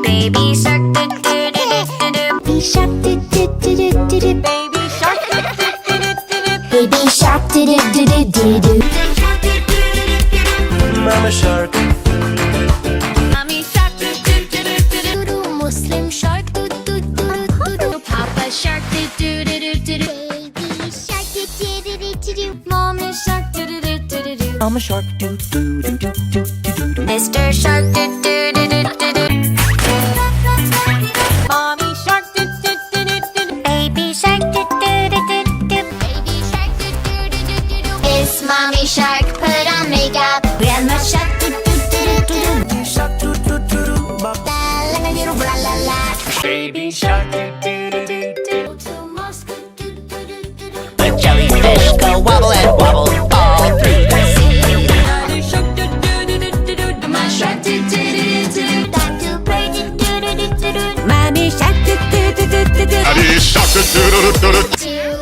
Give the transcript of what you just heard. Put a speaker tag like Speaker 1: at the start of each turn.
Speaker 1: Baby shark do do do do do do. Baby shark do do do do do do. Baby shark do do do do do do. Baby shark do do do do do do.
Speaker 2: Mama shark.
Speaker 1: Mommy shark do do do do do do. Muslim shark do do do do do. Papa shark do do do do do do. Baby shark do do do do do do. Mommy shark do do do do do do.
Speaker 2: Mama shark do do do do do do do.
Speaker 1: Mr. Shark do do do do do do. Mommy shark do do do do do. Baby shark do do do do do. Baby shark do do do do do do. It's mommy shark, put on makeup. Grandma shark do do do do do do.
Speaker 2: Shark do do do do.
Speaker 1: La la la la la la.
Speaker 2: Baby shark do do do do do.
Speaker 3: The jellyfish go wobble and wobble all through the sea.
Speaker 1: Daddy shark do do do do do do. Mama shark do do do do do. Dr. Bird do do do do do do. Mommy shark do do do do do do.
Speaker 4: Daddy shark do do do do do.